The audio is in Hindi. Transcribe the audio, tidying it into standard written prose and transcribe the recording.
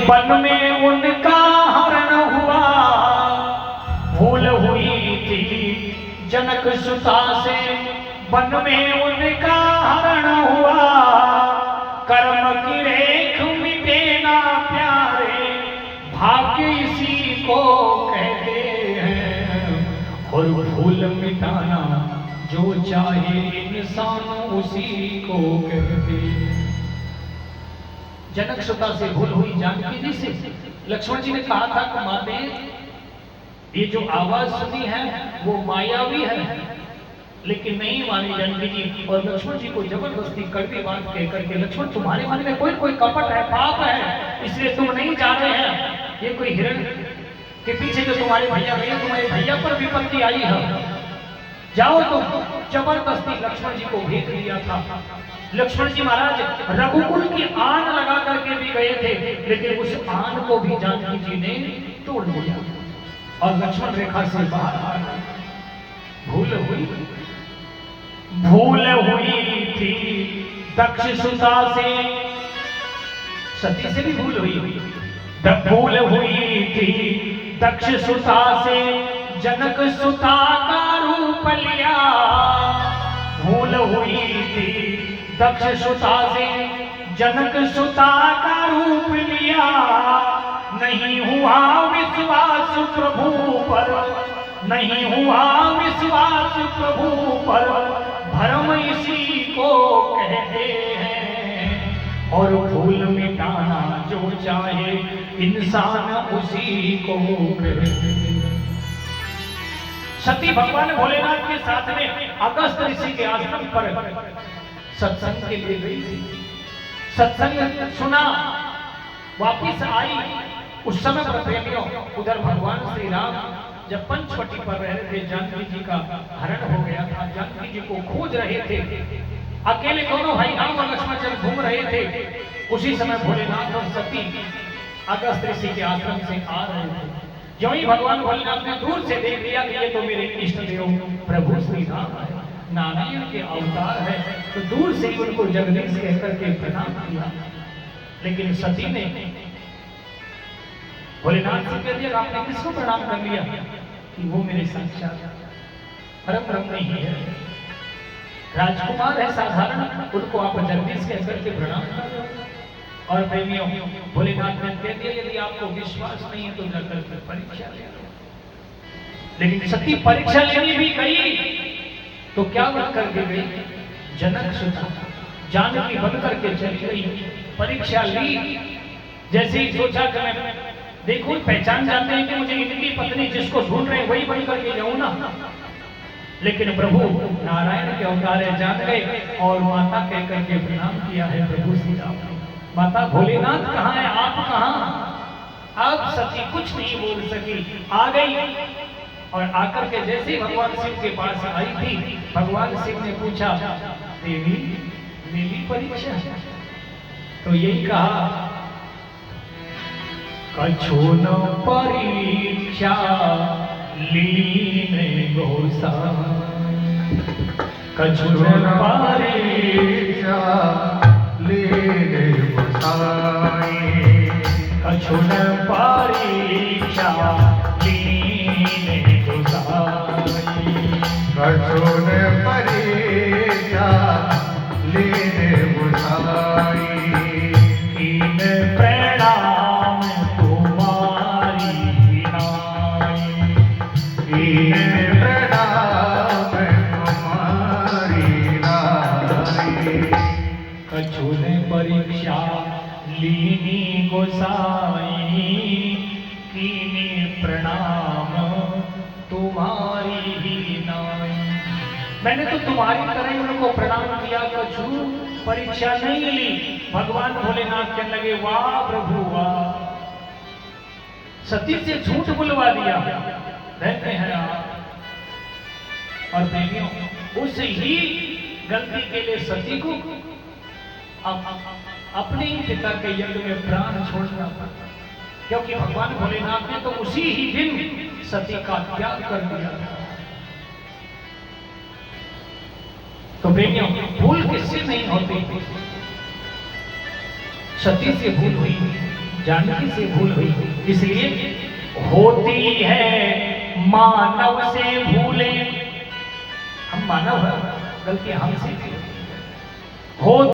वन में उनका हरण हुआ, भूल हुई थी जनक सुता से, वन में उनका हरण हुआ। कर्म की रेख मिटे ना प्यारे, भाग्य इसी को कहते हैं, और भूल मिटाना जो चाहे इंसान उसी को कहते हैं। जनक सुता से भूल हुई जानकी जी से। लक्ष्मण जी ने कहा था कि माते ये जो आवाज सुनी है वो मायावी है, लेकिन नहीं मानी जानकी जी, और लक्ष्मण जी को जबरदस्ती कड़वी बात कह करके, लक्ष्मण तुम्हारे मन में कोई कपट है, पाप है, इसलिए तुम नहीं जा रहे हैं। ये कोई हिरण के पीछे जो तुम्हारे भैया गए, तुम्हारे भैया पर विपत्ति आई है, जाओ तुम। जबरदस्ती लक्ष्मण जी को भेज दिया था। लक्ष्मण जी महाराज रघुकुल की आन लगा करके भी गए थे, लेकिन उस आन को भी जानकी जी ने तोड़ दिया और लक्ष्मण रेखा से बाहर आ गए। भूल हुई थी दक्ष सुता से, सती से भी भूल हुई। भूल हुई थी दक्ष सुता से, जनक सुता का रूप लिया। भूल हुई थी दक्ष सुता से, जनक सुता का रूप लिया। नहीं हुआ विश्वास प्रभु पर, नहीं हुआ विश्वास प्रभु पर, भरम इसी को कहते हैं, और भूल मिटाना जो चाहे इंसान उसी को कहते हैं। सती भगवान भोलेनाथ के साथ में अगस्त ऋषि के आश्रम पर सत्संग के लिए गई थी। सत्संग सुना, वापिस आई। उस समय पर प्रेमियों, उधर भगवान श्री राम जब पंचवटी पर रह रहे थे, जानकी जी का हरण हो गया था, जानकी जी को खोज रहे थे। अकेले दोनों भाई राम और लक्ष्मण चल घूम रहे थे। उसी समय भोलेनाथ और सती अगस्त ऋषि के आश्रम से आ रहे थे। जो ही भगवान भोलेनाथ ने दूर से देख लिया कि ये तो मेरे इष्ट देव प्रभु श्री राम है, नारायण के अवतार है, तो दूर से ही उनको जगदीश कहकर के प्रणाम किया। लेकिन सती ने भोलेनाथ से कह दिया, आपने किसको प्रणाम कर लिया? कि वो मेरे साक्षात परम ब्रह्म ही है, राजकुमार है साधारण, उनको आप जगदीश कहकर के प्रणाम कर रहे हो। और प्रेमियों, भोलेनाथ ने कह दिया, यदि आपको विश्वास नहीं है तो जाकर के परीक्षा ले लो। लेकिन सती परीक्षा लेनी भी गई तो क्या बन करके गई? जनक सुता जानकी बन करके चली गई। परीक्षा ली, जैसे ही सोचा कि मैं देखो पहचान जाते हैं कि मुझे इनकी पत्नी जिसको ढूंढ रहे हैं वही बन करके जाऊं ना। लेकिन प्रभु नारायण के अवतार जान गए और माता कह करके प्रणाम किया है प्रभु श्री राम ने। माता भोलेनाथ कहाँ है, आप कहाँ? अब सती कुछ नहीं बोल सकी, आ गई। और आकर के जैसे ही भगवान शिव के पास आई थी, भगवान शिव ने पूछा, देवी मेरी परीक्षा? तो यही कहा, कछु न परीक्षा लीने गोसाई, कछु न परीक्षा लीने गोसाई, कछु न परीक्षा लीने गोसाई, कछु न परीक्षा लीने गोसाई, कीन प्रणाम तुम्हारी नाई, कीन प्रणाम तुम्हारी नाई, कछु न परीक्षा लीनी गोसाई, कीने प्रणाम तुम्हारी ही नाई। मैंने तो तुम्हारी तरह उनको प्रणाम किया, कछु परीक्षा नहीं ली। भगवान भोलेनाथ कहने लगे, वाह प्रभु वाह, सती से झूठ बुलवा दिया, रहते हैं आप। और प्रेमियों, उस ही गलती के लिए सती को अपने ही पिता के यज्ञ में प्राण छोड़ना पड़ा, क्योंकि भगवान भोलेनाथ ने तो उसी ही दिन सती का त्याग कर दिया था। तो प्रेमियों, भूल किससे नहीं होती? सती से भूल हुई। जानकी से भूल हुई, इसलिए होती है मानव से भूले, हम मानव हैं, गलती हमसे हो